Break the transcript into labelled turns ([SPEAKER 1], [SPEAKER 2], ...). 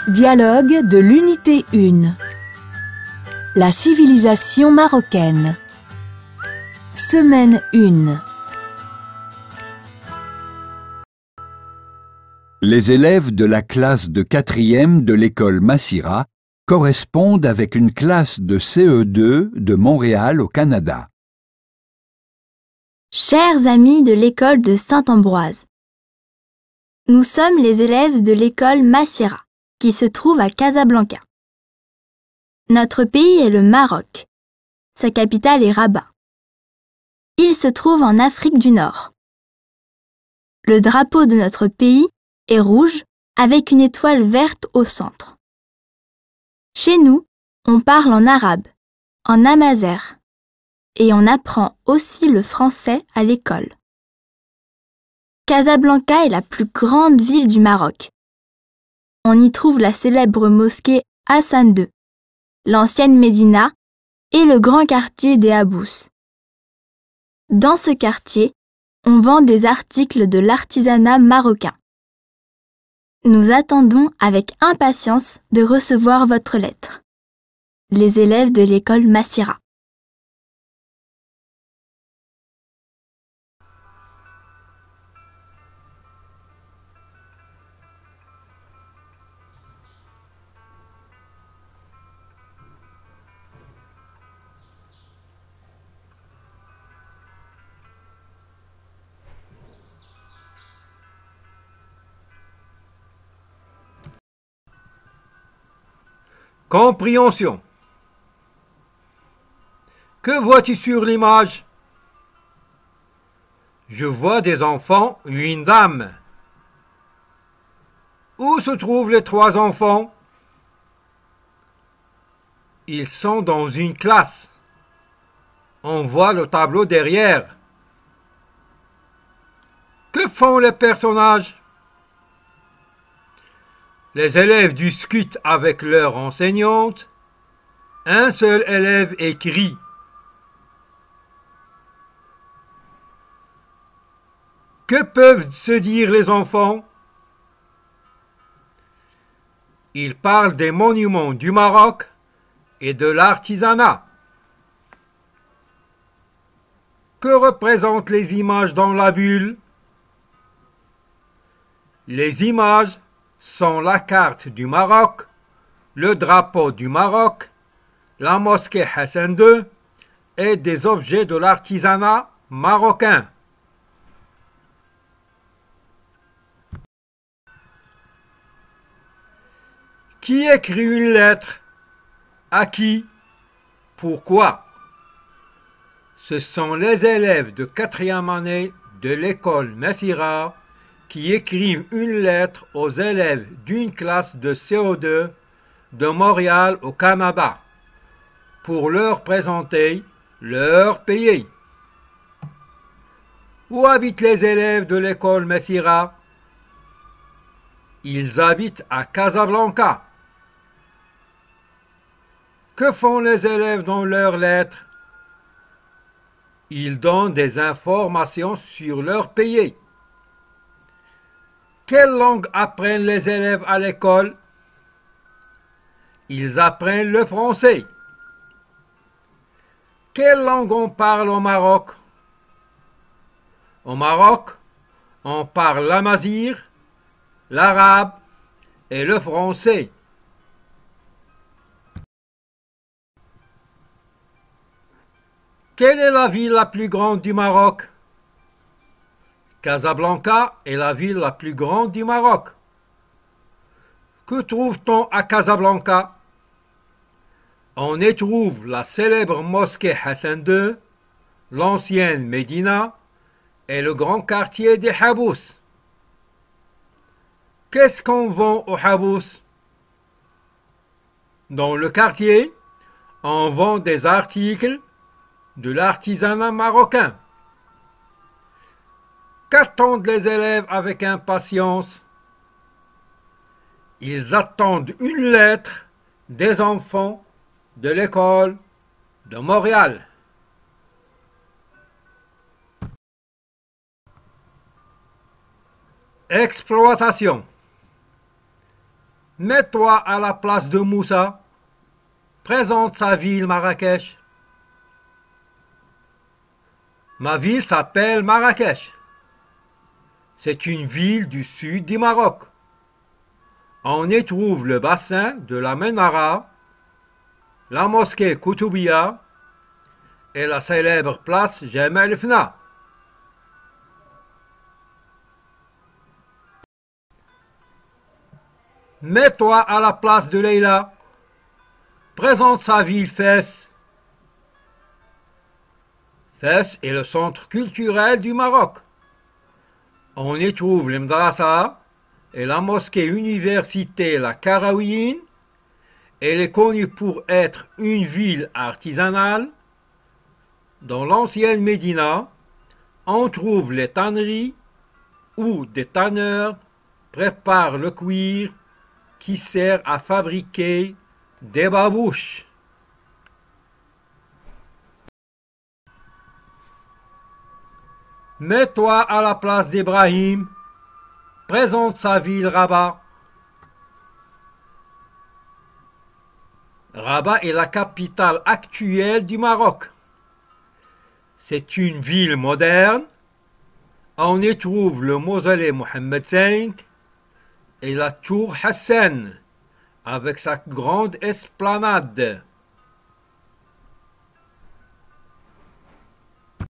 [SPEAKER 1] Dialogue de l'unité 1. La civilisation marocaine. Semaine 1.
[SPEAKER 2] Les élèves de la classe de 4e de l'école Massira correspondent avec une classe de CE2 de Montréal au Canada.
[SPEAKER 3] Chers amis de l'école de Saint-Ambroise, nous sommes les élèves de l'école Massira, qui se trouve à Casablanca. Notre pays est le Maroc. Sa capitale est Rabat. Il se trouve en Afrique du Nord. Le drapeau de notre pays est rouge avec une étoile verte au centre. Chez nous, on parle en arabe, en amazigh, et on apprend aussi le français à l'école. Casablanca est la plus grande ville du Maroc. On y trouve la célèbre mosquée Hassan II, l'ancienne Médina et le grand quartier des Habous. Dans ce quartier, on vend des articles de l'artisanat marocain. Nous attendons avec impatience de recevoir votre lettre. Les élèves de l'école Massira.
[SPEAKER 4] Compréhension. Que vois-tu sur l'image? Je vois des enfants et une dame. Où se trouvent les 3 enfants? Ils sont dans une classe. On voit le tableau derrière. Que font les personnages? Les élèves discutent avec leur enseignante. Un seul élève écrit. Que peuvent se dire les enfants? Ils parlent des monuments du Maroc et de l'artisanat. Que représentent les images dans la bulle? Les images sont la carte du Maroc, le drapeau du Maroc, la mosquée Hassan II et des objets de l'artisanat marocain. Qui écrit une lettre? À qui? Pourquoi? Ce sont les élèves de 4e année de l'école Massira qui écrivent une lettre aux élèves d'une classe de CO2 de Montréal au Canada pour leur présenter leur pays. Où habitent les élèves de l'école Massira? Ils habitent à Casablanca. Que font les élèves dans leurs lettres? Ils donnent des informations sur leur pays. Quelle langue apprennent les élèves à l'école? Ils apprennent le français. Quelle langue on parle au Maroc? Au Maroc, on parle l'amazigh, l'arabe et le français. Quelle est la ville la plus grande du Maroc? Casablanca est la ville la plus grande du Maroc. Que trouve-t-on à Casablanca? On y trouve la célèbre mosquée Hassan II, l'ancienne Médina et le grand quartier des Habous. Qu'est-ce qu'on vend aux Habous? Dans le quartier, on vend des articles de l'artisanat marocain. Qu'attendent les élèves avec impatience? Ils attendent une lettre des enfants de l'école de Montréal. Exploitation. Mets-toi à la place de Moussa. Présente sa ville Marrakech. Ma ville s'appelle Marrakech. C'est une ville du sud du Maroc. On y trouve le bassin de la Menara, la mosquée Koutoubia et la célèbre place Jemaa el-Fna. Mets-toi à la place de Leïla. Présente sa ville Fès. Fès est le centre culturel du Maroc. On y trouve le Mdrassa et la mosquée université La Karawiyine. Elle est connue pour être une ville artisanale. Dans l'ancienne Médina, on trouve les tanneries où des tanneurs préparent le cuir qui sert à fabriquer des babouches. Mets-toi à la place d'Ibrahim. Présente sa ville Rabat. Rabat est la capitale actuelle du Maroc. C'est une ville moderne. On y trouve le mausolée Mohammed V et la tour Hassan avec sa grande esplanade.